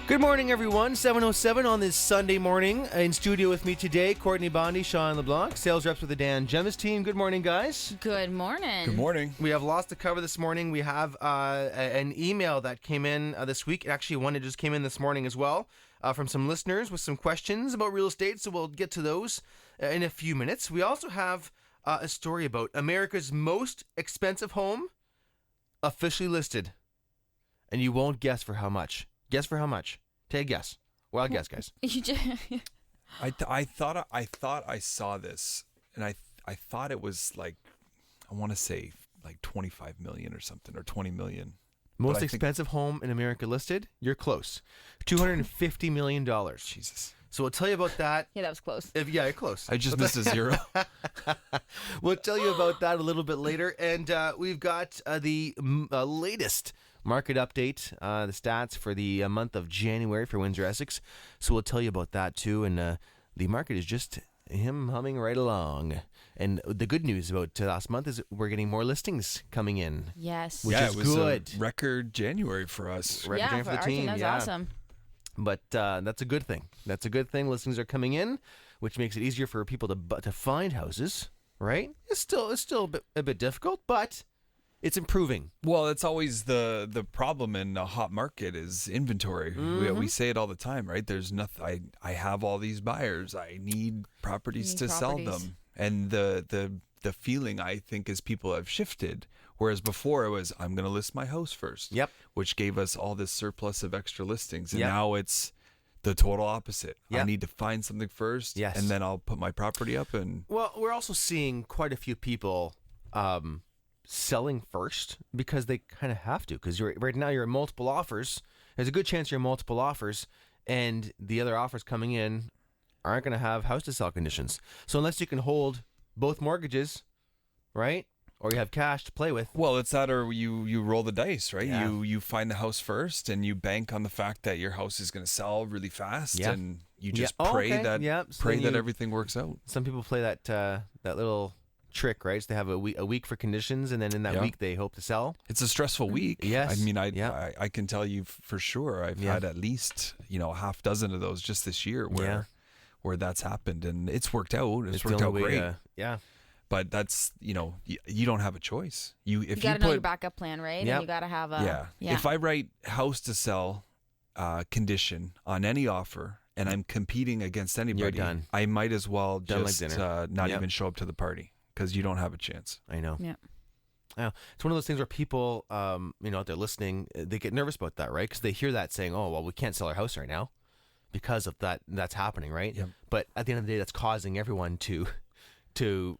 Good morning, everyone. 7:07 on this Sunday morning. In studio with me today, Courtney, Bondy, Shawn, LeBlanc, sales reps with the Dan Gemus team. Good morning, guys. Good morning. Good morning. We have lots to cover this morning. We have an email that came in this week. Actually, one that just came in this morning as well from some listeners with some questions about real estate. So we'll get to those in a few minutes. We also have a story about America's most expensive home officially listed. And you won't guess for how much. Guess for how much? Take a guess. Wild guess, guys. I thought I saw this, and I thought it was like, I want to say like 25 million or something, or 20 million. Most expensive home in America listed? You're close. $250 million. Jesus. So we'll tell you about that. Yeah, that was close. Yeah, you're close. I just missed a zero. We'll tell you about that a little bit later. And we've got the latest market update, the stats for the month of January for Windsor Essex. So we'll tell you about that too. And the market is just him humming right along. And the good news about last month is we're getting more listings coming in. Yes. Which is it was good. A record January for us. Record January for the our team. That was awesome. But that's a good thing. That's a good thing. Listings are coming in, which makes it easier for people to find houses, right? It's still a bit difficult, but it's improving. Well, it's always the problem in a hot market is inventory. Mm-hmm. We say it all the time, right? There's nothing. I have all these buyers. I need properties to sell them, and the feeling, I think, is people have shifted. Whereas before it was, I'm going to list my house first. Yep. Which gave us all this surplus of extra listings, and Yep. now it's the total opposite. Yep. I need to find something first, Yes. and then I'll put my property up. And Well, we're also seeing quite a few people selling first because they kind of have to. Because right now you're at multiple offers. There's a good chance you're at multiple offers, and the other offers coming in aren't going to have house to sell conditions. So unless you can hold both mortgages, right? Or you have cash to play with. well, it's that, or you roll the dice, right? Yeah. You find the house first, and you bank on the fact that your house is going to sell really fast, Yeah. and you just Yeah. Oh, pray okay. that Yeah. So pray then that you- everything works out. Some people play that little trick, right? So they have a week for conditions, and then in that Yeah. week they hope to sell. It's a stressful week. Yes. I mean, Yeah. I can tell you for sure. I've Yeah. had at least a half dozen of those just this year where that's happened, and it's worked out. It's the worked out only way great. yeah. But that's you don't have a choice. You got to know your backup plan, right? Yep. And you got to have a yeah. If I write house to sell condition on any offer, and I'm competing against anybody, done. I might as well Done like just dinner. not Yep. even show up to the party, because you don't have a chance. I know. Yeah. Yeah. It's one of those things where people, out there listening, they get nervous about that, right? Because they hear that saying, "Oh, well, we can't sell our house right now because of that. That's happening, right?" Yep. But at the end of the day, that's causing everyone to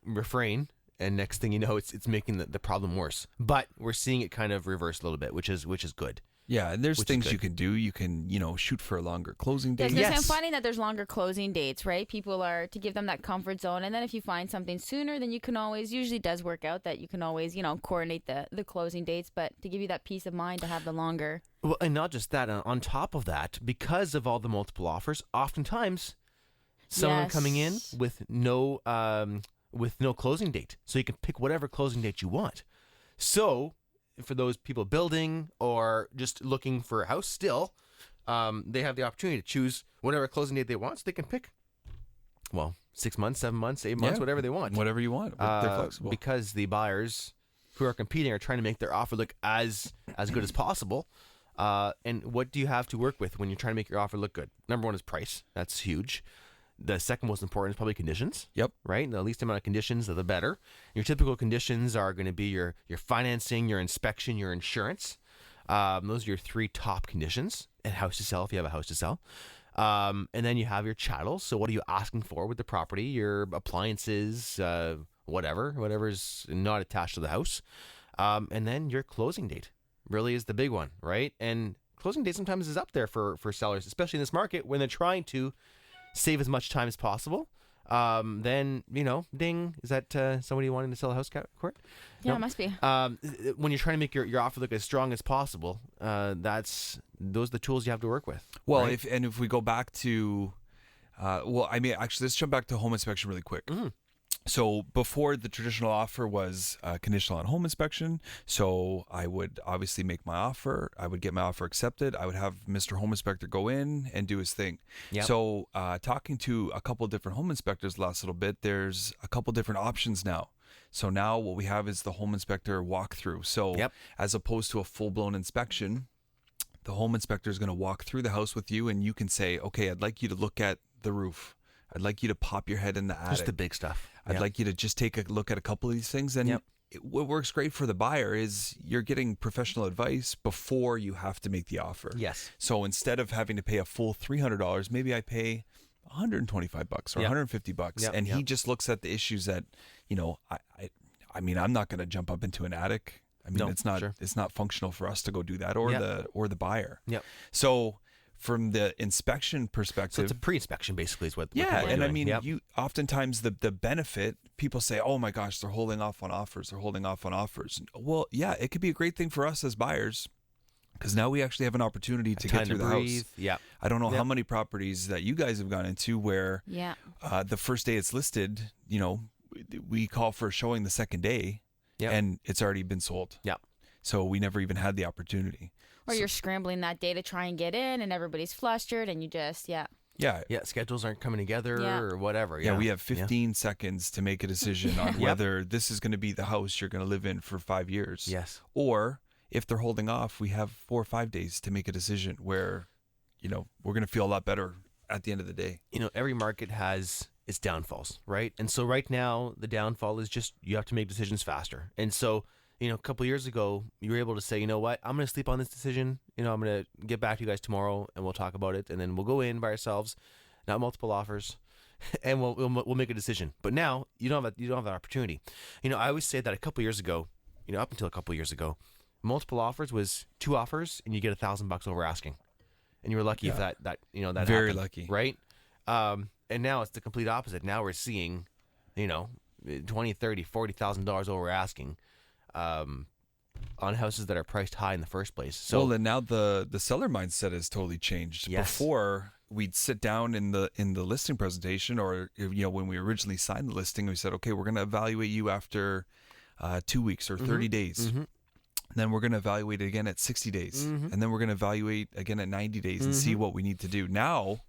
refrain, and next thing you know, it's making the problem worse. But we're seeing it kind of reverse a little bit, which is good. Yeah, and there's Which is things good. you can do. You can, shoot for a longer closing Yeah, date. because Yes. I'm finding that there's longer closing dates, right? People are to give them that comfort zone, and then if you find something sooner, then you can always, usually does work out that you can always, coordinate the closing dates, but to give you that peace of mind to have the longer. Well, and not just that. On top of that, because of all the multiple offers, oftentimes some of them coming in Yes. with no closing date, so you can pick whatever closing date you want. So for those people building or just looking for a house still, they have the opportunity to choose whatever closing date they want, so they can pick, 6 months, 7 months, 8 months, Yeah. whatever they want. Whatever you want. They're flexible. Because the buyers who are competing are trying to make their offer look as good as possible. And what do you have to work with when you're trying to make your offer look good? Number one is price. That's huge. The second most important is probably conditions. Yep. Right? The least amount of conditions, the better. Your typical conditions are going to be your financing, your inspection, your insurance. Those are your three top conditions. And house to sell, if you have a house to sell. And then you have your chattels. So what are you asking for with the property? Your appliances, whatever's not attached to the house. And then your closing date really is the big one, right? And closing date sometimes is up there for sellers, especially in this market when they're trying to save as much time as possible. Then, ding, is that somebody wanting to sell a house, Court? Yeah, No. it must be. When you're trying to make your offer look as strong as possible, those are the tools you have to work with. Well, right? if we go back to, actually, let's jump back to home inspection really quick. So before, the traditional offer was conditional on home inspection. So I would obviously make my offer. I would get my offer accepted. I would have Mr. Home Inspector go in and do his thing. Yep. So talking to a couple different home inspectors the last little bit, there's a couple different options now. So now what we have is the home inspector walkthrough. So Yep. as opposed to a full-blown inspection, the home inspector is going to walk through the house with you, and you can say, okay, I'd like you to look at the roof. I'd like you to pop your head in the attic. Just the big stuff. I'd like you to just take a look at a couple of these things. And what works great for the buyer is you're getting professional advice before you have to make the offer. Yes. So instead of having to pay a full $300, maybe I pay $125 or $150. And he just looks at the issues that, I mean, I'm not going to jump up into an attic. I mean, it's not functional for us to go do that, or the buyer. Yep. So from the inspection perspective, So it's a pre-inspection, basically, is what. yeah, what and doing. I mean, Yep. you oftentimes the benefit, people say, "Oh my gosh, they're holding off on offers. They're holding off on offers." Well, yeah, it could be a great thing for us as buyers, because now we actually have an opportunity to get through the house. Yeah. I don't know how many properties that you guys have gone into where the first day it's listed, we call for a showing the second day, and it's already been sold. Yeah. So we never even had the opportunity. Or you're scrambling that day to try and get in, and everybody's flustered, and you just Yeah. Schedules aren't coming together or whatever. Yeah, we have 15 seconds to make a decision on whether this is going to be the house you're going to live in for 5 years. Yes. Or if they're holding off, we have 4 or 5 days to make a decision where, we're going to feel a lot better at the end of the day. Every market has its downfalls, right? And so right now, the downfall is just you have to make decisions faster. And so, a couple of years ago, you were able to say, you know what, I'm going to sleep on this decision. I'm going to get back to you guys tomorrow, and we'll talk about it, and then we'll go in by ourselves, not multiple offers, and we'll make a decision. But now you don't have that opportunity. I always say that a couple of years ago, up until a couple of years ago, multiple offers was 2 offers, and you get $1,000 over asking, and you were lucky if that that very happened, lucky, right? And now it's the complete opposite. Now we're seeing, $20,000, $30,000, $40,000 over asking. On houses that are priced high in the first place. So and now the seller mindset has totally changed. Yes. Before, we'd sit down in the listing presentation, or when we originally signed the listing, we said, okay, we're going to evaluate you after 2 weeks or 30 days. Mm-hmm. Then we're going to evaluate it again at 60 days. Mm-hmm. And then we're going to evaluate again at 90 days and see what we need to do. Now,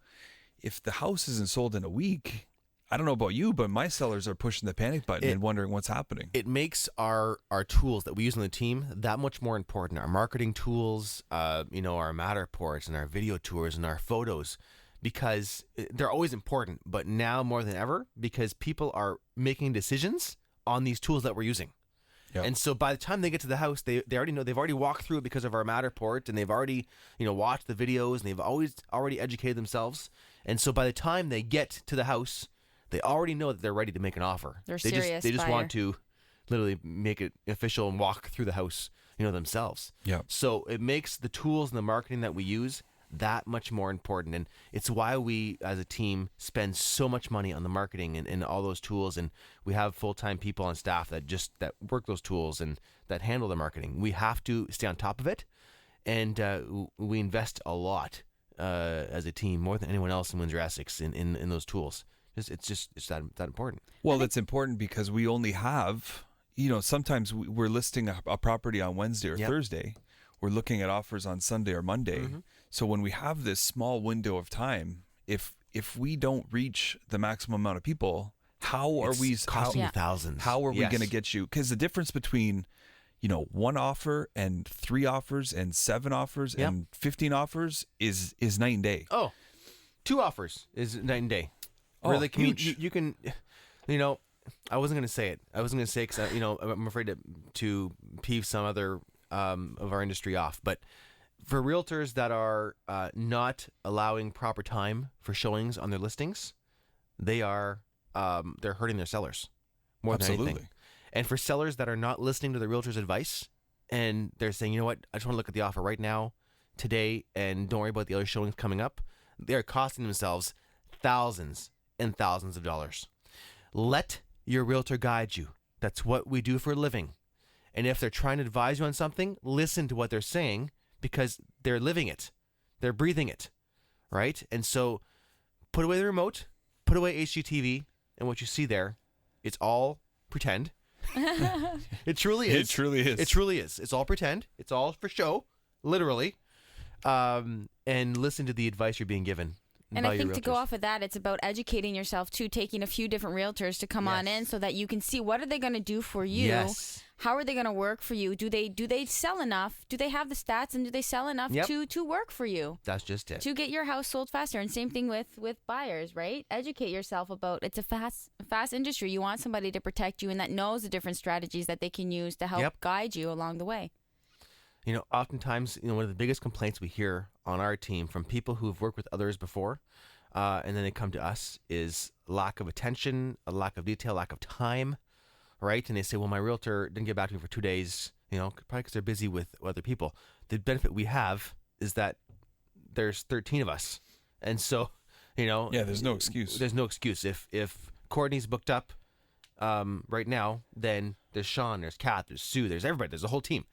if the house isn't sold in a week, I don't know about you, but my sellers are pushing the panic button and wondering what's happening. It makes our tools that we use on the team that much more important. Our marketing tools, our Matterports and our video tours and our photos, because they're always important, but now more than ever, because people are making decisions on these tools that we're using. Yep. And so by the time they get to the house, they already know, they've already walked through it because of our Matterport, and they've already, watched the videos, and they've already educated themselves. And so by the time they get to the house, they already know that they're ready to make an offer. They're They serious just buyer. want to literally make it official and walk through the house, themselves. Yeah. So it makes the tools and the marketing that we use that much more important. And it's why we, as a team, spend so much money on the marketing and all those tools. And we have full-time people on staff that work those tools and that handle the marketing. We have to stay on top of it. And we invest a lot as a team, more than anyone else in Windsor Essex in those tools. It's that important. Well, it's important because we only have, sometimes we're listing a property on Wednesday or Thursday. We're looking at offers on Sunday or Monday. Mm-hmm. So when we have this small window of time, if we don't reach the maximum amount of people, how are we costing you thousands? How are we going to get you? Because the difference between, 1 offer and 3 offers and 7 offers and 15 offers is night and day. Oh, 2 offers is night and day. Oh, really, huge. You can, I wasn't going to say it. I wasn't going to say it because, I'm afraid to peeve some other of our industry off. But for realtors that are not allowing proper time for showings on their listings, they're hurting their sellers more than anything. And for sellers that are not listening to the realtor's advice and they're saying, you know what, I just want to look at the offer right now, today, and don't worry about the other showings coming up, they are costing themselves thousands and thousands of dollars. Let your realtor guide you. That's what we do for a living. And if they're trying to advise you on something, listen to what they're saying because they're living it. They're breathing it, right? And so put away the remote, put away HGTV, and what you see there It's all pretend. It truly is. It truly is. It truly is. It's all pretend. It's all for show, literally. And listen to the advice you're being given. And I think to go off of that, it's about educating yourself too, taking a few different realtors to come on in so that you can see what are they going to do for you. Yes. How are they going to work for you? Do they sell enough? Do they have the stats and do they sell enough to work for you? That's just it. To get your house sold faster. And same thing with buyers, right? Educate yourself about it's a fast industry. You want somebody to protect you and that knows the different strategies that they can use to help guide you along the way. You know, oftentimes, one of the biggest complaints we hear on our team from people who've worked with others before, and then they come to us, is lack of attention, a lack of detail, lack of time, right? And they say, well, my realtor didn't get back to me for 2 days, probably because they're busy with other people. The benefit we have is that there's 13 of us. And so, Yeah, there's no excuse. There's no excuse. If Courtney's booked up right now, then there's Shawn, there's Kath, there's Sue, there's everybody, there's a whole team.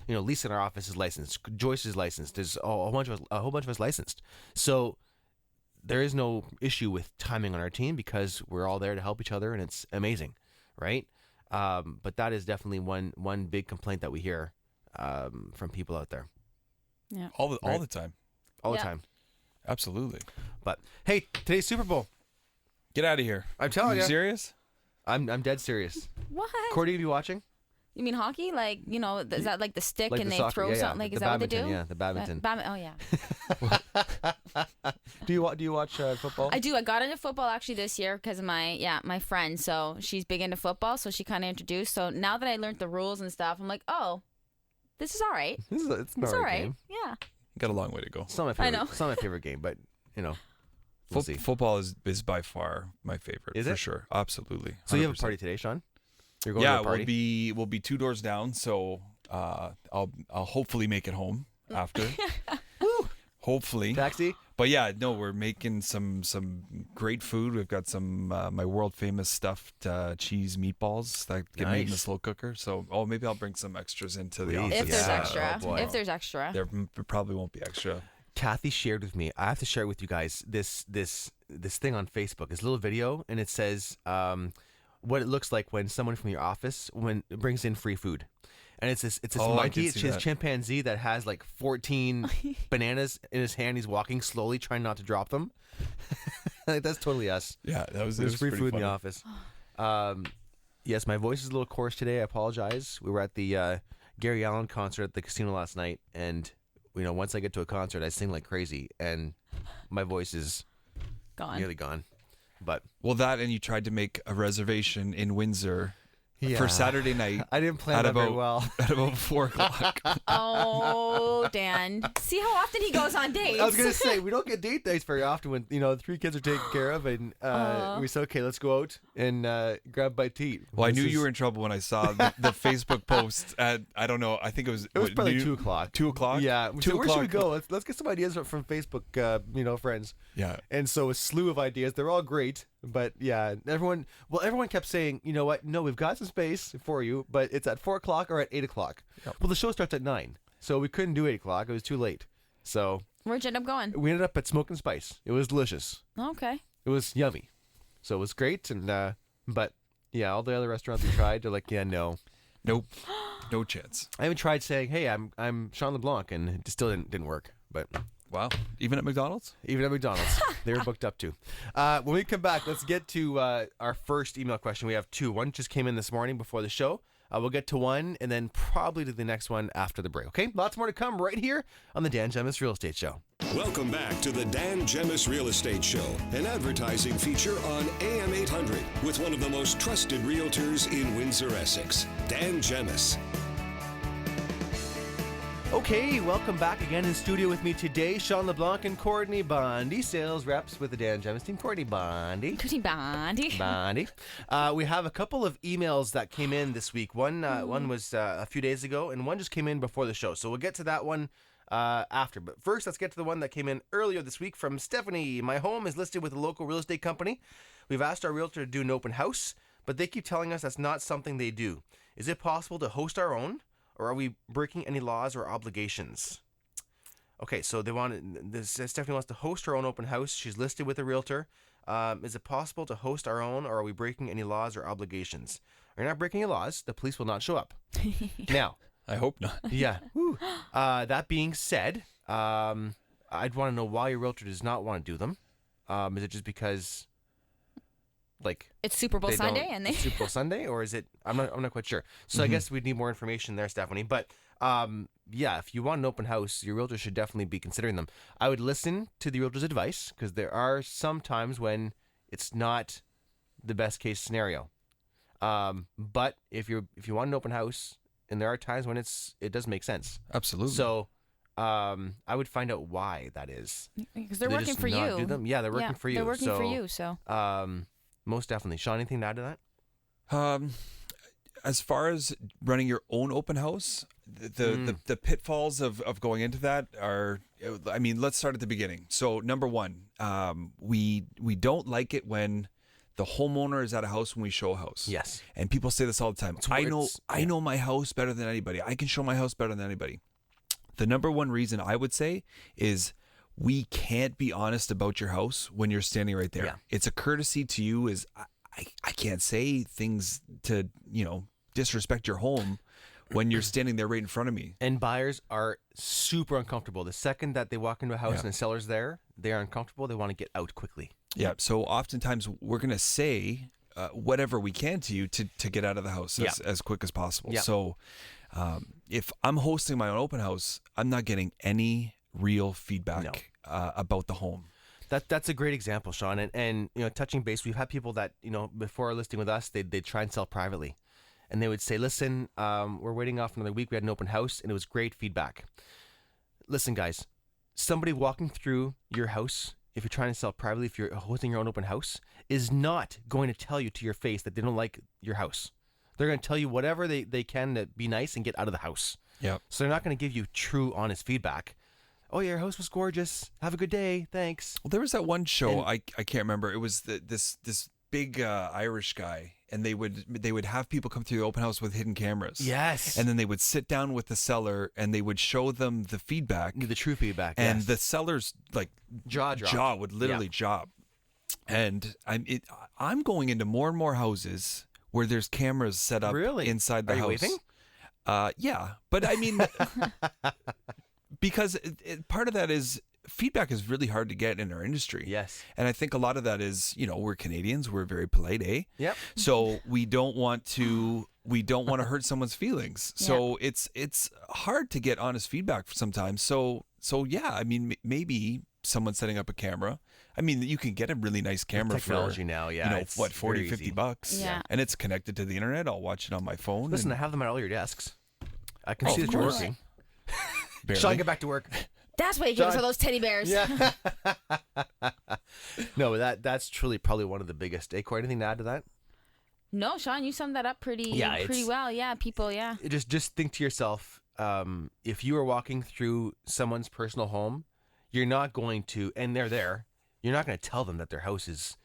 Lisa in our office is licensed. Joyce is licensed. There's a whole bunch of us licensed. So there is no issue with timing on our team because we're all there to help each other, and it's amazing, right? But that is definitely one big complaint that we hear from people out there. Yeah, all the time, all the time. Absolutely. But hey, today's Super Bowl. Get out of here. I'm telling you. Serious? I'm dead serious. What? Courtney, you be watching? You mean hockey? Like, is that like the stick like and the they soccer? throw something? Like, the is that what they do? Yeah, the badminton. Oh, yeah. Do you watch football? I do. I got into football actually this year because of my friend. So she's big into football. So she kind of introduced. So now that I learned the rules and stuff, I'm like, oh, this is all right. It's an all all right. game. Yeah. Got a long way to go. It's not my favorite. I know. It's not my favorite game, but we'll see. Football is by far my favorite. Is for it? Sure. Absolutely. 100%. So you have a party today, Shawn? You're going to a party? we'll be 2 doors down, so I'll hopefully make it home after. Woo! Hopefully. Taxi? But yeah, no, we're making some great food. We've got some my world famous stuffed cheese meatballs that get made in the slow cooker. So maybe I'll bring some extras into the office. If there's Yeah. extra. Oh, boy. If there's extra. There probably won't be extra. Kathy shared with me. I have to share with you guys this thing on Facebook. This little video, and it says what it looks like when someone from your office brings in free food. And it's this monkey, it's his chimpanzee that has like 14 bananas in his hand. He's walking slowly, trying not to drop them. Like, that's totally us. Yeah, it was free pretty food funny. in the office. Yes, my voice is a little coarse today. I apologize. We were at the Gary Allen concert at the casino last night, and once I get to a concert, I sing like crazy, and my voice is nearly gone. But that, and you tried to make a reservation in Windsor Yeah. for Saturday night. I didn't plan that very well. At about 4 o'clock. Oh, Dan. See how often he goes on dates. I was going to say, we don't get date nights very often when, the 3 kids are taken care of, and we said, okay, let's go out and grab a bite to eat. Well, I knew you were in trouble when I saw the Facebook post at, I don't know, I think it was probably 2 o'clock. 2 o'clock? Yeah. Two Where should we go? Let's get some ideas from Facebook, friends. Yeah. And so a slew of ideas. They're all great. But yeah, everyone kept saying, you know what? No, we've got some space for you, but it's at 4 o'clock or at 8 o'clock. Yep. Well, the show starts at 9, so we couldn't do 8 o'clock. It was too late. So where'd you end up going? we ended up at Smoke and Spice. It was delicious. Okay. It was yummy. So it was great. And but yeah, all the other restaurants we tried, they're like, yeah, no. Nope. No chance. I even tried saying, hey, I'm Shawn LeBlanc, and it still didn't work. But wow. Even at McDonald's? Even at McDonald's. They were booked up too. When we come back, let's get to our first email question. We have 2. One just came in this morning before the show. We'll get to one and then probably to the next one after the break. Okay? Lots more to come right here on the Dan Gemus Real Estate Show. Welcome back to the Dan Gemus Real Estate Show, an advertising feature on AM800 with one of the most trusted realtors in Windsor, Essex, Dan Gemus. Okay, welcome back again in studio with me today, Shawn LeBlanc and Courtney Bondy, sales reps with the Dan Gemus team. Courtney Bondy. Bondy. We have a couple of emails that came in this week. One was a few days ago, and one just came in before the show. So we'll get to that one after. But first, let's get to the one that came in earlier this week from Stephanie. My home is listed with a local real estate company. We've asked our realtor to do an open house, but they keep telling us that's not something they do. Is it possible to host our own? Or are we breaking any laws or obligations? Okay, so Stephanie wants to host her own open house. She's listed with a realtor. Is it possible to host our own, or are we breaking any laws or obligations? We're not breaking any laws. The police will not show up. Now, I hope not. yeah. That being said, I'd want to know why your realtor does not want to do them. Is it just because, like, It's Super Bowl Sunday, and they Super Bowl Sunday, or is it? I'm not quite sure. So I guess we'd need more information there, Stephanie. But yeah, if you want an open house, your realtor should definitely be considering them. I would listen to the realtor's advice, because there are some times when it's not the best case scenario. But if you want an open house, and there are times when it does make sense. Absolutely. So I would find out why that is. because they're Do they working just for not you. do them? Yeah, they're working for you. They're working for you. So Most definitely. Shawn, anything to add to that? As far as running your own open house, the pitfalls of going into that are, I mean, let's start at the beginning. So number one, we don't like it when the homeowner is at a house when we show a house. Yes. And people say this all the time. I know my house better than anybody. I can show my house better than anybody. The number one reason I would say is we can't be honest about your house when you're standing right there. Yeah. It's a courtesy to you. I can't say things to, disrespect your home when you're standing there right in front of me. And buyers are super uncomfortable. The second that they walk into a house and the seller's there, they are uncomfortable. They want to get out quickly. Yeah. So oftentimes we're going to say whatever we can to you to get out of the house as quick as possible. Yeah. So if I'm hosting my own open house, I'm not getting any real feedback about the home. That's a great example, Shawn. And touching base, we've had people that, before listing with us, they'd try and sell privately. And they would say, listen, we're waiting off another week. We had an open house, and it was great feedback. Listen, guys, somebody walking through your house, if you're trying to sell privately, if you're hosting your own open house, is not going to tell you to your face that they don't like your house. They're going to tell you whatever they can to be nice and get out of the house. Yeah. So they're not going to give you true, honest feedback. Oh, yeah, your house was gorgeous. Have a good day. Thanks. Well, there was that one show, I can't remember. It was this big Irish guy, and they would have people come through the open house with hidden cameras. Yes. And then they would sit down with the seller, and they would show them the feedback. The true feedback, And yes. the seller's jaw would literally drop. And I'm going into more and more houses where there's cameras set up inside the Are you house. waving? Yeah, but I mean, because part of that is feedback is really hard to get in our industry. Yes. And I think a lot of that is, we're Canadians, we're very polite, eh? Yep. So we don't want to hurt someone's feelings. So it's hard to get honest feedback sometimes. So yeah, I mean, maybe someone setting up a camera. I mean, you can get a really nice camera technology for now, it's $40, very easy. $50. Yeah. And it's connected to the internet. I'll watch it on my phone. Listen, I have them at all your desks. I can see of that you're course. working. Barely. Shawn, get back to work. that's why you give us all those teddy bears. Yeah. No, that's truly probably one of the biggest. Courtney, anything to add to that? No, Shawn, you summed that up pretty well. Yeah, people, yeah. Just think to yourself, if you are walking through someone's personal home, you're not going to, and they're there, you're not going to tell them that their house is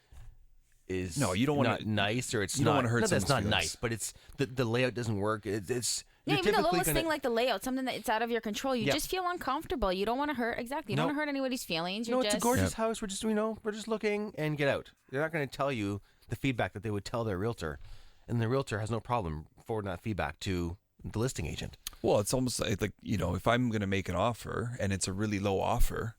No, you don't not wanna- nice, or it's you not. don't wanna hurt not that it's not someone's nice, but it's the layout doesn't work. It's Yeah, you're even the typically lowest thing like the layout, something that's out of your control, you just feel uncomfortable. You don't want to hurt. Exactly. You don't want to hurt anybody's feelings. You're it's just a gorgeous house. We're just we're just looking and get out. They're not going to tell you the feedback that they would tell their realtor, and the realtor has no problem forwarding that feedback to the listing agent. Well, it's almost like if I'm going to make an offer and it's a really low offer,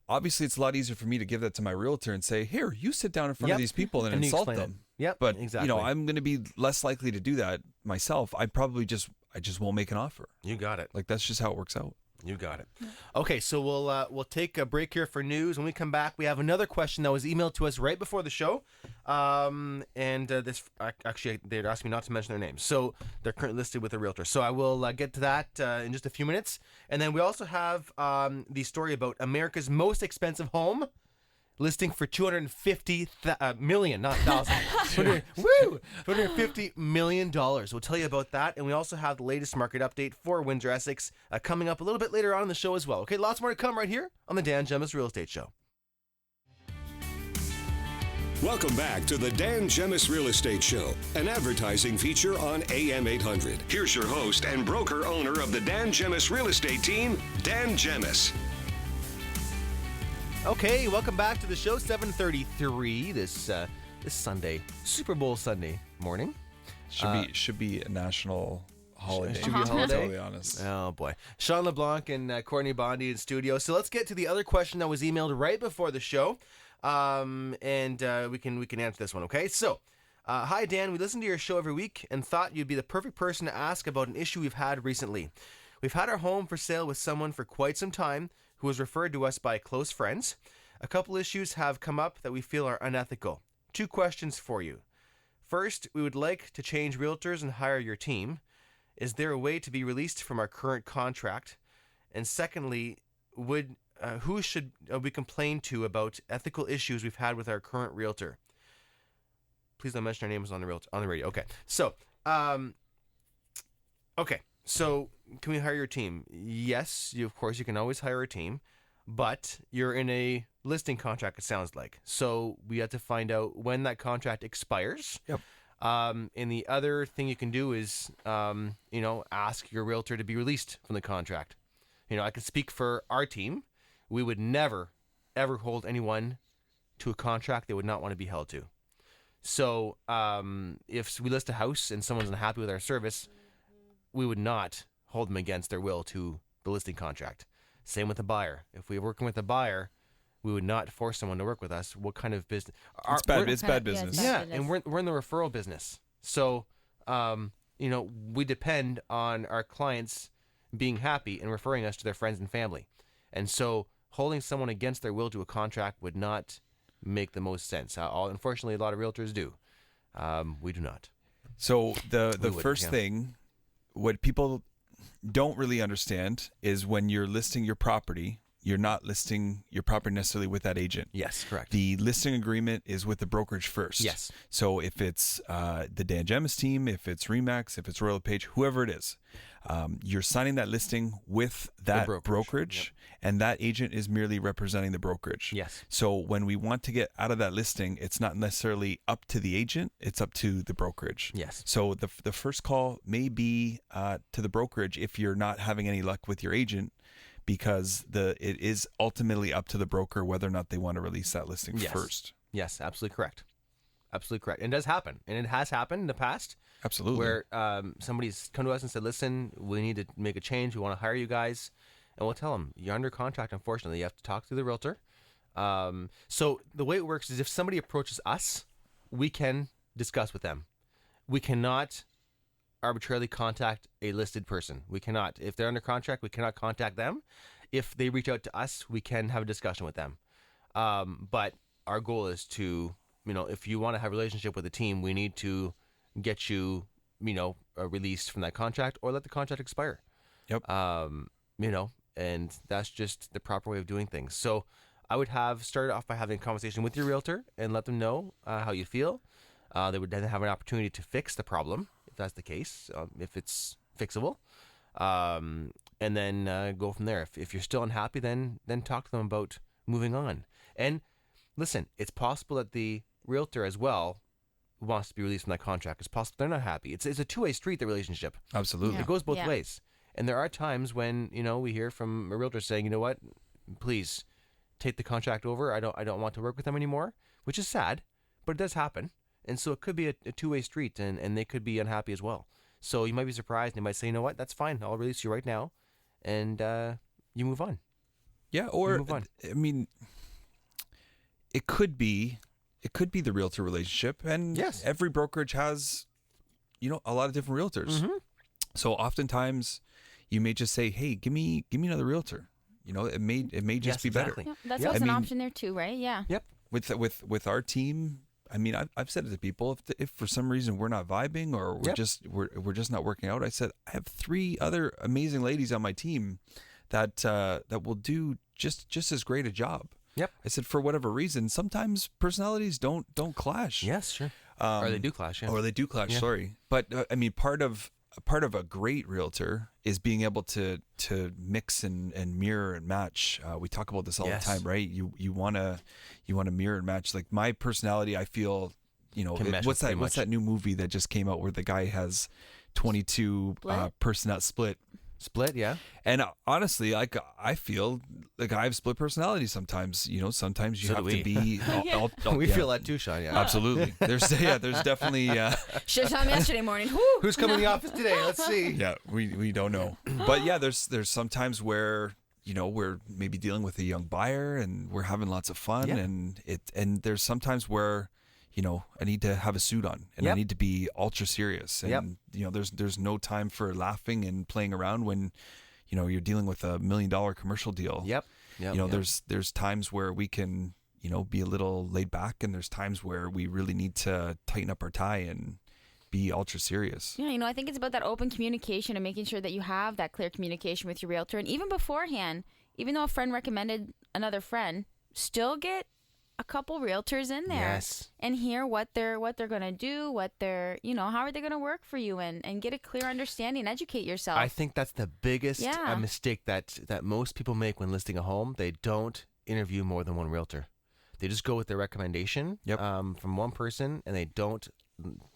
obviously it's a lot easier for me to give that to my realtor and say, here, you sit down in front of these people and you insult explain them. it. Yep, But exactly. I'm going to be less likely to do that myself. I just won't make an offer. You got it. Like that's just how it works out. You got it. Okay, so we'll take a break here for news. When we come back, we have another question that was emailed to us right before the show. This actually, they'd asked me not to mention their names, so they're currently listed with a realtor. So I will get to that in just a few minutes. And then we also have the story about America's most expensive home, listing for $250 million, not thousand. $250 million. We'll tell you about that, and we also have the latest market update for Windsor Essex coming up a little bit later on in the show as well. Okay, lots more to come right here on the Dan Gemus Real Estate Show. Welcome back to the Dan Gemus Real Estate Show, an advertising feature on AM800. Here's your host and broker-owner of the Dan Gemus Real Estate Team, Dan Gemus. Okay, welcome back to the show. 7:33 this Sunday, Super Bowl Sunday morning. Should be a national holiday. Should be a To holiday? be totally honest. Oh boy, Shawn, LeBlanc, and Courtney, Bondy in studio. So let's get to the other question that was emailed right before the show, and we can answer this one. Okay, so. Hi, Dan. We listen to your show every week and thought you'd be the perfect person to ask about an issue we've had recently. We've had our home for sale with someone for quite some time who was referred to us by close friends. A couple issues have come up that we feel are unethical. 2 questions for you. First, we would like to change realtors and hire your team. Is there a way to be released from our current contract? And secondly, who should we complain to about ethical issues we've had with our current realtor? Please don't mention our names on the radio. Okay. So, So, can we hire your team? Yes, of course, you can always hire a team, but you're in a listing contract, it sounds like. So, we have to find out when that contract expires. Yep. And the other thing you can do is, ask your realtor to be released from the contract. I can speak for our team. We would never, ever hold anyone to a contract they would not want to be held to. So if we list a house and someone's unhappy with our service, we would not hold them against their will to the listing contract. Same with a buyer. If we were working with a buyer, we would not force someone to work with us. What kind of business? It's bad business. Yeah, and we're in the referral business. So, we depend on our clients being happy and referring us to their friends and family. And so holding someone against their will to a contract would not make the most sense. Unfortunately, a lot of realtors do. We do not. So the first thing, what people don't really understand is when you're listing your property, you're not listing your property necessarily with that agent. Yes, correct. The listing agreement is with the brokerage first. Yes. So if it's the Dan Gemus team, if it's Remax, if it's Royal Page, whoever it is, you're signing that listing with that brokerage, and that agent is merely representing the brokerage. Yes. So when we want to get out of that listing, it's not necessarily up to the agent, it's up to the brokerage. Yes. So the first call may be to the brokerage if you're not having any luck with your agent, because it is ultimately up to the broker whether or not they want to release that listing first. Yes, absolutely correct. Absolutely correct. And it does happen. And it has happened in the past. Absolutely. Where somebody's come to us and said, listen, we need to make a change. We want to hire you guys. And we'll tell them, you're under contract, unfortunately. You have to talk to the realtor. So the way it works is if somebody approaches us, we can discuss with them. We cannot arbitrarily contact a listed person. We cannot. If they're under contract, we cannot contact them. If they reach out to us, we can have a discussion with them. But our goal is to, if you want to have a relationship with a team, we need to get you, released from that contract or let the contract expire. Yep. And that's just the proper way of doing things. So I would have started off by having a conversation with your realtor and let them know how you feel. They would then have an opportunity to fix the problem, if that's the case, if it's fixable. And then go from there. If you're still unhappy, then talk to them about moving on. And listen, it's possible that the realtor as well wants to be released from that contract. It's possible they're not happy. It's a two-way street, the relationship. Absolutely. Yeah. It goes both ways. And there are times when, we hear from a realtor saying, you know what, please take the contract over. I don't want to work with them anymore, which is sad, but it does happen. And so it could be a two-way street, and they could be unhappy as well. So you might be surprised. They might say, you know what, that's fine. I'll release you right now. And you move on. Yeah, or, move on. I mean, it could be the realtor relationship. And yes, every brokerage has, a lot of different realtors. Mm-hmm. So oftentimes you may just say, hey, give me another realtor. It may just be exactly. better. Yeah, that's always an option there too, right? Yeah. Yep. With our team, I mean, I've said it to people, if for some reason we're not vibing or we're just not working out, I said I have 3 other amazing ladies on my team that will do just as great a job. Yep. I said for whatever reason, sometimes personalities don't clash. Yes, sure. Or they do clash. Yeah. Or they do clash. Yeah. Sorry, but I mean, part of a great realtor is being able to mix and mirror and match. We talk about this all the time, right? You want to mirror and match. Like my personality, I feel, what's that new movie that just came out where the guy has 22 personality split. Split, yeah. And honestly, like I feel like I have split personality sometimes. Sometimes you So have do to we. be. We feel that too, Shawn. Yeah. Absolutely. There's definitely. Should have told me yesterday morning. Woo! Who's coming to the office today? Let's see. Yeah, we don't know. But yeah, there's some times where we're maybe dealing with a young buyer and we're having lots of fun, Yeah. and there's sometimes where I need to have a suit on and I Yep. need to be ultra serious, Yep. and there's no time for laughing and playing around when you're dealing with $1 million commercial deal. Yep. Yep. There's times where we can be a little laid back, and there's times where we really need to tighten up our tie and be ultra serious. Yeah, I think it's about that open communication and making sure that you have that clear communication with your realtor. And even beforehand, even though a friend recommended another friend, still get a couple realtors in there Yes. and hear what they're going to do, what they're, how are they going to work for you, and get a clear understanding, educate yourself. I think that's the biggest Yeah. mistake that most people make when listing a home. They don't interview more than one realtor. They just go with their recommendation Yep. from one person, and they don't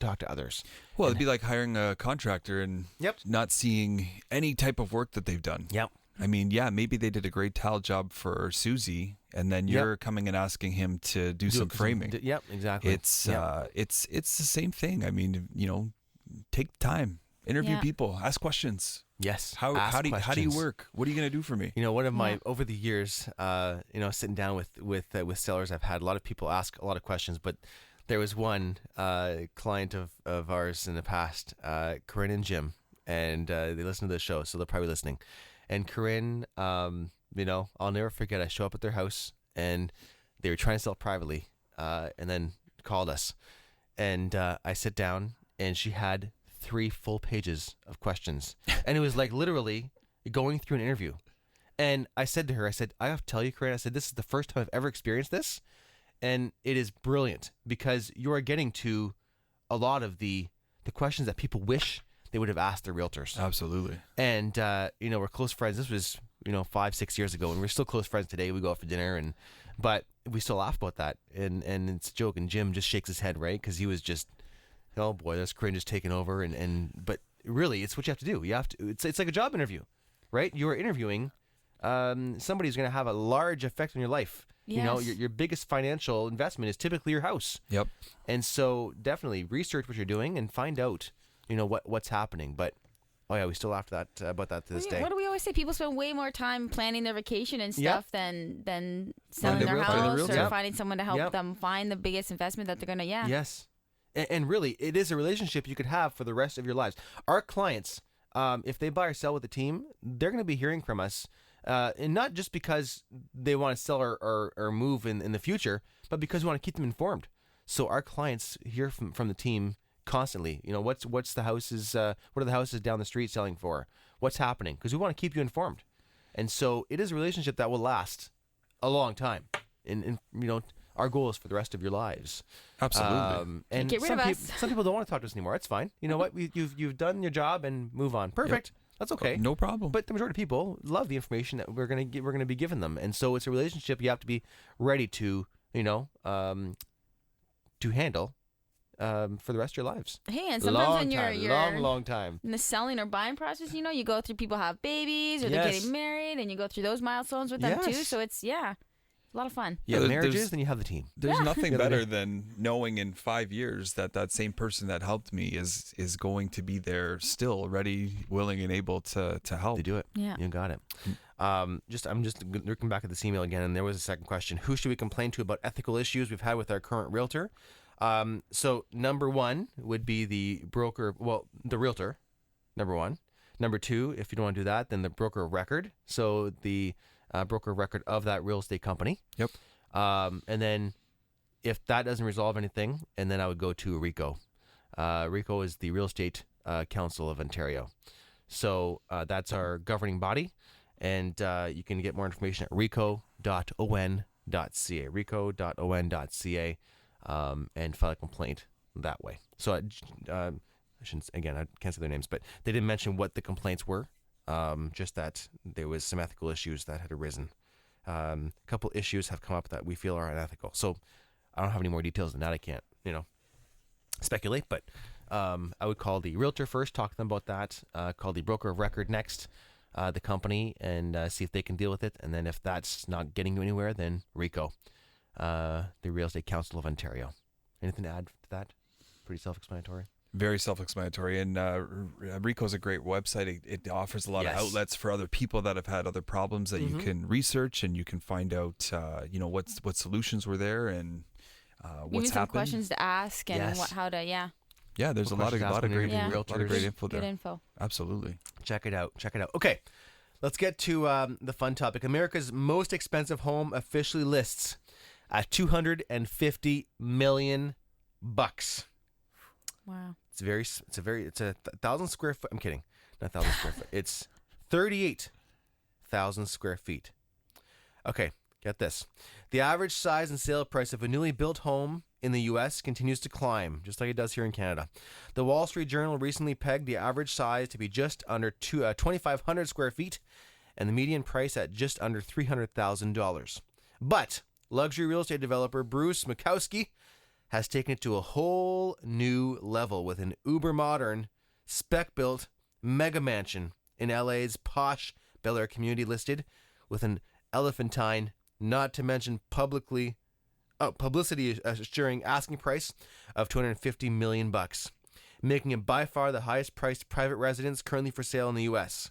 talk to others. Well, it'd be like hiring a contractor and Yep. not seeing any type of work that they've done. Yep. I mean, yeah, maybe they did a great tile job for Susie, and then you're coming and asking him to do some framing. Yep, exactly. It's Yep. it's the same thing. I mean, take the time, interview Yeah. people, ask questions. Yes. How Ask do you questions. work? What are you gonna do for me? One of my Yeah. over the years, sitting down with sellers, I've had a lot of people ask a lot of questions, but there was one client of ours in the past, Corinne and Jim, and they listen to the show, so they're probably listening. And Corinne, I'll never forget. I show up at their house, and they were trying to sell privately, and then called us, and I sit down, and she had 3 full pages of questions, and it was like literally going through an interview. And I said to her, I have to tell you, Corinne, I said, this is the first time I've ever experienced this, and it is brilliant because you are getting to a lot of the questions that people wish they would have asked their realtors. Absolutely. And we're close friends. This was 5-6 years ago, and we're still close friends today. We go out for dinner, but we still laugh about that, and it's a joke. And Jim just shakes his head, right, because he was just, oh boy, that's Corinne just taking over. But really, it's what you have to do. You have to. It's like a job interview, right? You are interviewing somebody who's going to have a large effect on your life. Yes. Your biggest financial investment is typically your house. Yep. And so definitely research what you're doing and find out, what's happening. But oh yeah, we still laugh about that to this day. What do we always say? People spend way more time planning their vacation and stuff than selling Find a their realtor. house or Yep. finding someone to help Yep. them find the biggest investment that they're going to, Yes. And really, it is a relationship you could have for the rest of your lives. Our clients, if they buy or sell with a team, they're going to be hearing from us, and not just because they want to sell or move in the future, but because we want to keep them informed. So our clients hear from the team constantly. What's the houses? What are the houses down the street selling for? What's happening? Because we want to keep you informed. And so it is a relationship that will last a long time. And our goal is for the rest of your lives. Absolutely. And Get rid some of peop- us. some people don't want to talk to us anymore. It's fine. You know what? You've done your job and move on. Perfect. That's okay. No problem. But the majority of people love the information that we're gonna be giving them, and so it's a relationship you have to be ready to handle for the rest of your lives. Hey, and sometimes when you're long time. in the selling or buying process, you go through, people have babies or they're Yes. getting married, and you go through those milestones with them too. Yes. So it's a lot of fun. You have Yeah, marriages, there's- then you have the team. There's nothing The other better than knowing in 5 years that same person that helped me is going to be there still, ready, willing, and able to help. They do it. Yeah. You got it. I'm just looking back at this email again, and there was a second question. Who should we complain to about ethical issues we've had with our current realtor? So number 1 would be the broker, the realtor, number 1. Number 2, if you don't want to do that, then the broker of record. So the broker of record of that real estate company. Yep. And then if that doesn't resolve anything, and then I would go to RICO. RICO is the Real Estate Council of Ontario. So that's our governing body, and you can get more information at rico.on.ca, rico.on.ca, and file a complaint that way. So I shouldn't, again, I can't say their names, but they didn't mention what the complaints were, just that there was some ethical issues that had arisen. A couple issues have come up that we feel are unethical. So I don't have any more details than that. I can't, speculate, but I would call the realtor first, talk to them about that, call the broker of record next, the company and see if they can deal with it. And then if that's not getting you anywhere, then RICO, the Real Estate Council of Ontario. Anything to add to that? Pretty self-explanatory. Very self-explanatory, and RICO is a great website. It offers a lot of outlets for other people that have had other problems that you can research, and you can find out, what solutions were there and what's some happened. Questions to ask and how to, Yeah, there's a lot of great info there. Good info. Absolutely. Check it out. Okay, let's get to the fun topic. America's most expensive home officially lists at $250 million. Wow. It's a 1,000 square foot. I'm kidding. Not 1,000 square foot. It's 38,000 square feet. Okay, get this. The average size and sale price of a newly built home in the U.S. continues to climb, just like it does here in Canada. The Wall Street Journal recently pegged the average size to be just under 2,500 square feet and the median price at just under $300,000. But luxury real estate developer Bruce Makowski has taken it to a whole new level with an uber-modern, spec-built mega mansion in LA's posh Bel Air community listed with an elephantine, not to mention publicity assuring asking price of $250 million, making it by far the highest priced private residence currently for sale in the U.S.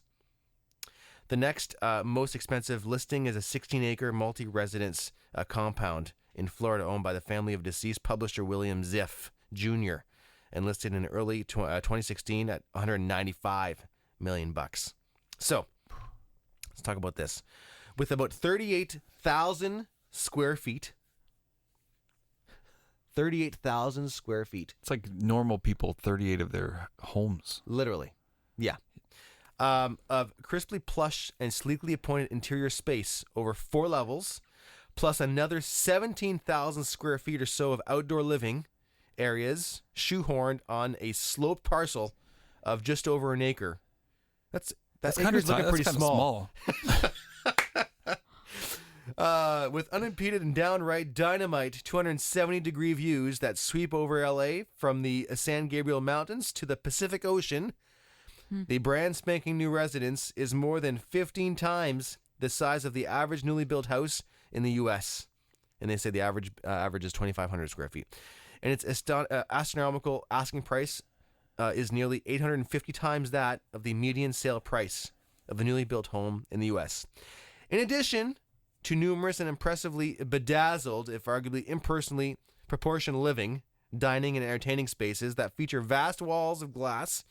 The next most expensive listing is a 16-acre multi-residence compound in Florida owned by the family of deceased publisher William Ziff Jr. and listed in early 2016 at $195 million. So, let's talk about this. With about 38,000 square feet, 38,000 square feet. It's like normal people, 38 of their homes. Literally. Yeah. Of crisply plush and sleekly appointed interior space over 4 levels, plus another 17,000 square feet or so of outdoor living areas shoehorned on a sloped parcel of just over an acre. That acre's looking pretty small. With unimpeded and downright dynamite 270-degree views that sweep over LA from the San Gabriel Mountains to the Pacific Ocean, the brand spanking new residence is more than 15 times the size of the average newly built house in the U.S. And they say the average is 2,500 square feet. And its astronomical asking price is nearly 850 times that of the median sale price of the newly built home in the U.S. In addition to numerous and impressively bedazzled, if arguably impersonally proportioned living, dining, and entertaining spaces that feature vast walls of glass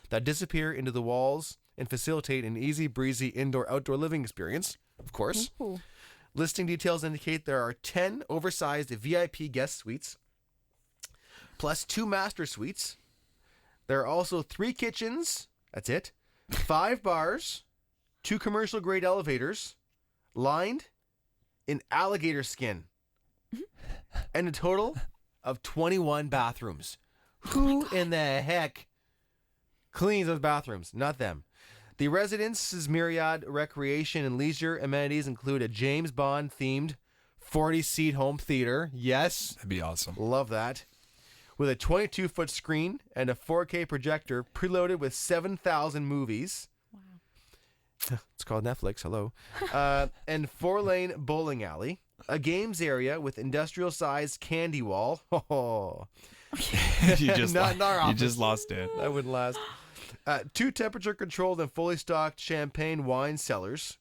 that disappear into the walls and facilitate an easy breezy indoor-outdoor living experience, of course. Ooh. Listing details indicate there are 10 oversized VIP guest suites, plus 2 master suites. There are also 3 kitchens, that's it, 5 bars, 2 commercial-grade elevators, lined in alligator skin, and a total of 21 bathrooms. Who in the heck cleans those bathrooms? Not them. The residence's myriad recreation and leisure amenities include a James Bond-themed 40-seat home theater. Yes. That'd be awesome. Love that. With a 22-foot screen and a 4K projector preloaded with 7,000 movies. Wow. It's called Netflix. Hello. And 4-lane bowling alley. A games area with industrial-sized candy wall. Oh. You just lost it. That wouldn't last. 2 temperature-controlled and fully stocked champagne wine cellars,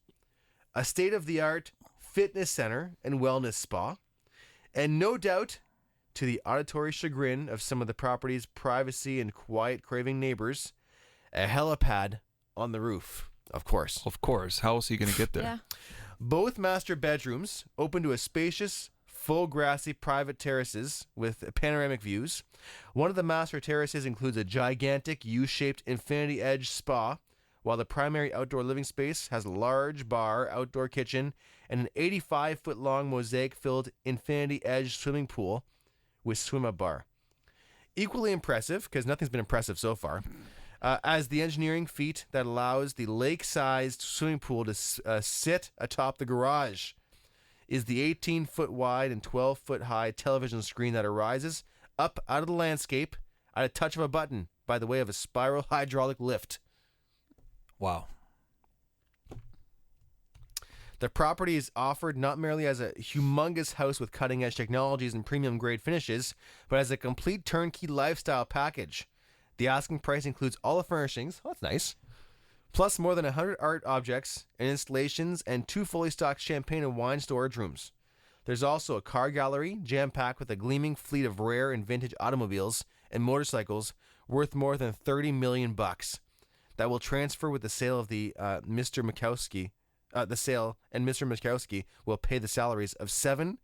a state-of-the-art fitness center and wellness spa, and no doubt, to the auditory chagrin of some of the property's privacy and quiet-craving neighbors, a helipad on the roof, of course. Of course. How else are you going to get there? Yeah. Both master bedrooms open to a spacious, full grassy private terraces with panoramic views. One of the master terraces includes a gigantic U-shaped infinity edge spa, while the primary outdoor living space has a large bar, outdoor kitchen, and an 85-foot long mosaic-filled infinity edge swimming pool with swim-up bar. Equally impressive, because nothing's been impressive so far, as the engineering feat that allows the lake-sized swimming pool to sit atop the garage is the 18-foot wide and 12-foot high television screen that arises up out of the landscape at a touch of a button by the way of a spiral hydraulic lift. Wow. The property is offered not merely as a humongous house with cutting-edge technologies and premium-grade finishes, but as a complete turnkey lifestyle package. The asking price includes all the furnishings. Oh, that's nice. Plus more than 100 art objects and installations and 2 fully stocked champagne and wine storage rooms. There's also a car gallery jam-packed with a gleaming fleet of rare and vintage automobiles and motorcycles worth more than $30 million that will transfer with the sale of the Mr. Mikowski. The sale, and Mr. Mikowski will pay the salaries of 7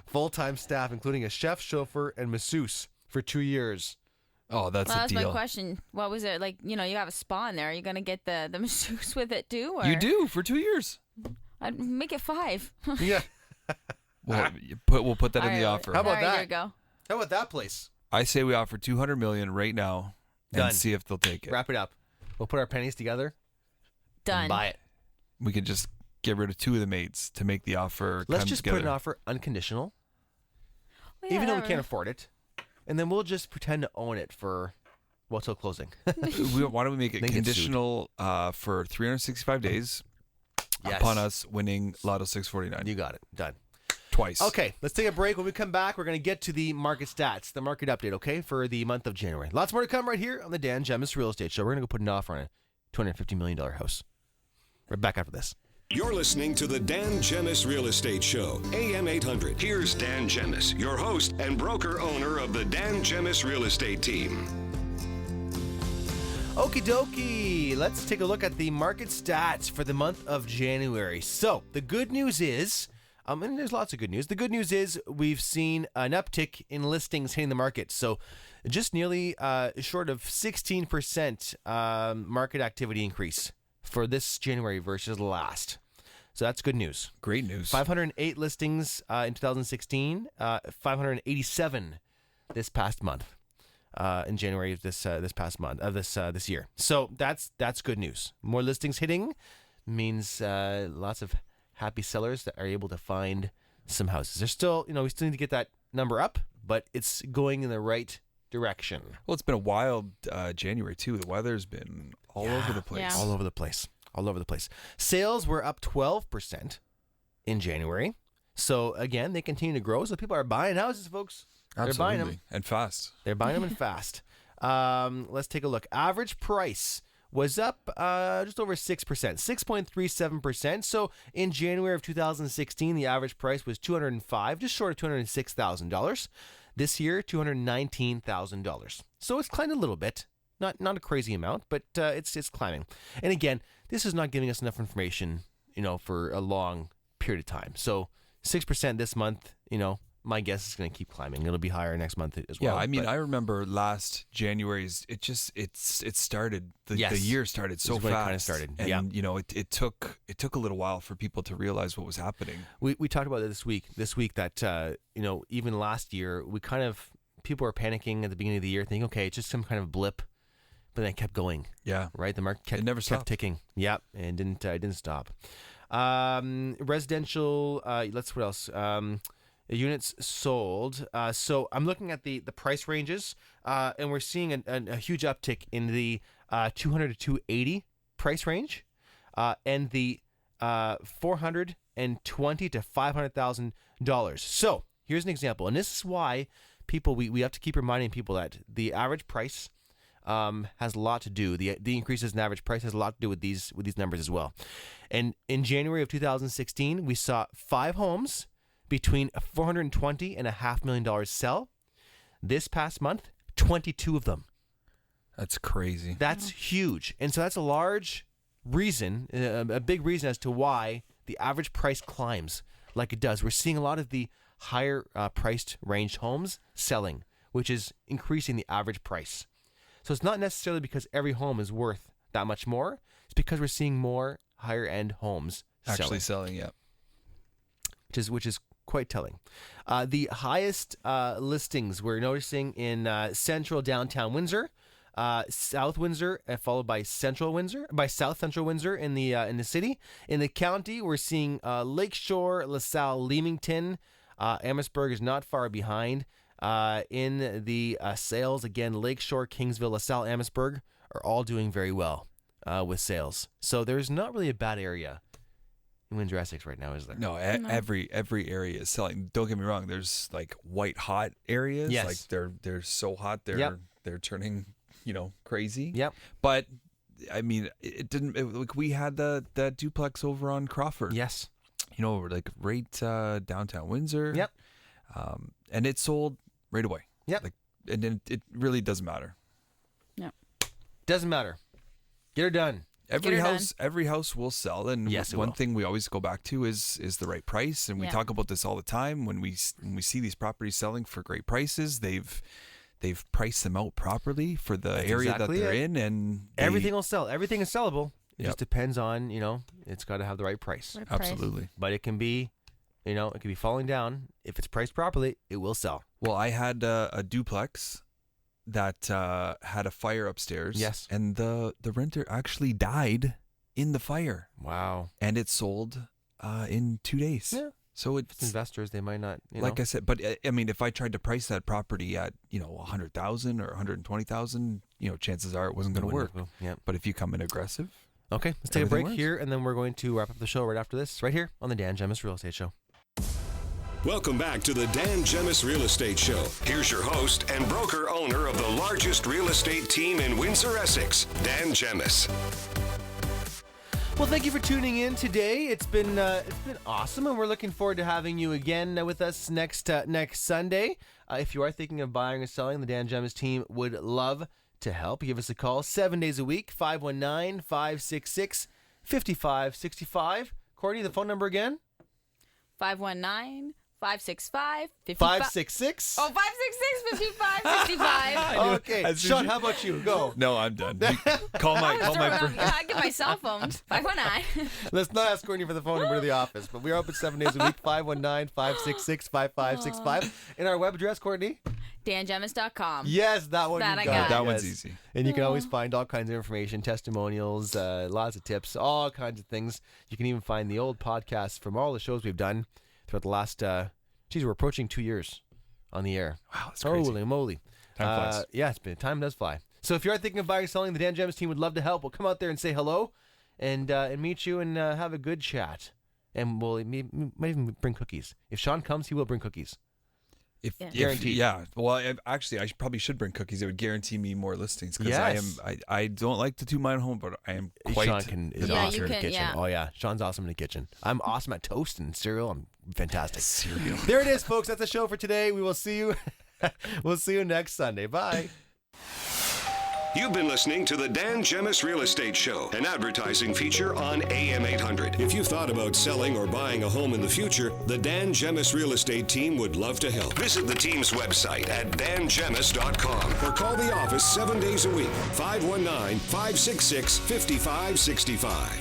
full-time staff, including a chef, chauffeur, and masseuse for 2 years. Oh, that's a that's deal. my question. What was it like? You have a spa in there. Are you gonna get the masseuse with it too? Or? You do for 2 years. I'd make it 5. Yeah. We'll put that in the All right, offer. How about all right, that? There you go. How about that place? I say we offer $200 million right now and Done. see if they'll take it. Wrap it up. We'll put our pennies together. Done. And buy it. We could just get rid of 2 of the mates to make the offer Let's come just together. put an offer unconditional, Well, yeah, even though we that can't would- afford it, and then we'll just pretend to own it for, till closing. Why don't we make it Then get conditional for 365 days Yes. upon us winning Lotto 649 You got it. Done. twice? Okay, let's take a break. When we come back, we're going to get to the market stats, the market update, okay, for the month of January. Lots more to come right here on the Dan Gemus Real Estate Show. We're going to go put an offer on a $250 million house. We're back after this. You're listening to the Dan Gemus Real Estate Show, AM800. Here's Dan Gemus, your host and broker-owner of the Dan Gemus Real Estate Team. Okie dokie. Let's take a look at the market stats for the month of January. So, the good news is, and there's lots of good news. The good news is we've seen an uptick in listings hitting the market. So, just nearly short of 16% market activity increase for this January versus last. So, that's good news. Great news. 508 listings in 2016, 587 this past month. In January of this past month of this year. So that's good news. More listings hitting means lots of happy sellers that are able to find some houses. There's still, we still need to get that number up, but it's going in the right direction. Well, it's been a wild January too. The weather's been all over the place. Yeah. All over the place. All over the place. Sales were up 12% in January. So again, they continue to grow. So people are buying houses, folks. Absolutely. They're buying them. And fast. They're buying them and fast. Let's take a look. Average price was up just over 6%, 6.37%. So in January of 2016, the average price was $205,000, just short of $206,000. This year, $219,000. So it's climbed a little bit. Not a crazy amount, but it's climbing. And again, this is not giving us enough information, for a long period of time. So 6% this month, my guess is going to keep climbing. It'll be higher next month as well. Yeah, I mean, but I remember last January's. It started. The Yes. year started so This is when it fast. kinda started, and yeah. it took a little while for people to realize what was happening. we talked about it this week. that even last year people were panicking at the beginning of the year, thinking, okay, it's just some kind of blip, but then it kept going. Yeah, Right, the market kept, It never kept stopped. ticking. Yep, and it didn't stop. Residential. What else? Units sold. So I'm looking at the price ranges, and we're seeing a huge uptick in the 200 to 280 price range, and the 420 to $500,000. So here's an example, and this is why people we have to keep reminding people that the average price has a lot to do. The increases in average price has a lot to do with these numbers as well. And in January of 2016, we saw 5 homes between $420 and $500,000 sell. This past month, 22 of them. that's crazy. That's huge. And so that's a large reason, a big reason as to why the average price climbs like it does. We're seeing a lot of the higher priced ranged homes selling, which is increasing the average price. So it's not necessarily because every home is worth that much more. It's because we're seeing more higher end homes Actually selling, yeah. which is quite telling. The highest listings we're noticing in central downtown Windsor, South Windsor, followed by South Central Windsor in the city. In the county, we're seeing Lakeshore, LaSalle, Leamington. Amherstburg is not far behind. In the sales, again, Lakeshore, Kingsville, LaSalle, Amherstburg are all doing very well with sales. So there's not really a bad area in Windsor Essex right now, is there? No, every area is selling. Don't get me wrong. There's like white hot areas. Yes. Like they're so hot they're turning crazy. Yep. But I mean, it didn't. Like we had that duplex over on Crawford. Yes. Like right downtown Windsor. Yep. And it sold right away. Yep. Like, and then it really doesn't matter. Doesn't matter. Get her done. Every house will sell, and yes, one thing we always go back to is the right price, and we Yeah. talk about this all the time. When we see these properties selling for great prices, they've priced them out properly for the That's area exactly that they're it. in, and Everything will sell. Everything is sellable. It Yep. just depends on, it's got to have the right price. Right price. Absolutely. But it can be, it can be falling down. If it's priced properly, it will sell. Well, I had a duplex that had a fire upstairs. Yes. And the renter actually died in the fire, Wow. and it sold in 2 days. Yeah. So If it's investors, they might not, like I said, but I mean, if I tried to price that property at 100,000 or 120,000, chances are it wasn't going to work. Yeah. But if you come in aggressive, Okay, let's take a Everything break works. here, and then we're going to wrap up the show right after this, right here on the Dan Gemus Real Estate Show. Welcome back to the Dan Gemus Real Estate Show. Here's your host and broker-owner of the largest real estate team in Windsor, Essex, Dan Gemus. Well, thank you for tuning in today. It's been awesome, and we're looking forward to having you again with us next Sunday. If you are thinking of buying or selling, the Dan Gemus team would love to help. Give us a call 7 days a week, 519-566-5565. Courtney, the phone number again? 519-565-55. 566. Oh, 566-5565. Okay, As soon Shawn, as you- how about you? Go. no, I'm done. Call my I get my cell phone. 519. Let's not ask Courtney for the phone number to the office, but we are open 7 days a week, 519-566-5565. And our web address, Courtney? dangemus.com. Yes, that one That you I got. got. That one's Yes. easy. And you can always find all kinds of information, testimonials, lots of tips, all kinds of things. You can even find the old podcasts from all the shows we've done throughout the last, we're approaching 2 years on the air. Wow, that's crazy. Holy moly. Time flies. Yeah, time does fly. So if you are thinking of buying or selling, the Dan Gemus team would love to help. We'll come out there and say hello and meet you and have a good chat. And we'll might even bring cookies. If Shawn comes, he will bring cookies. Guaranteed. Yeah. Well, actually, I probably should bring cookies. It would guarantee me more listings because Yes. I don't like to toot my own home, but I am quite Shawn is Yeah, awesome you in the can, kitchen. yeah. Oh yeah, Shawn's awesome in the kitchen. I'm awesome at toast and cereal. I'm fantastic. cereal. There it is, folks. That's the show for today. We will see you. We'll see you next Sunday. Bye. You've been listening to the Dan Gemus Real Estate Show, an advertising feature on AM800. If you've thought about selling or buying a home in the future, the Dan Gemus Real Estate team would love to help. Visit the team's website at dangemus.com or call the office 7 days a week, 519-566-5565.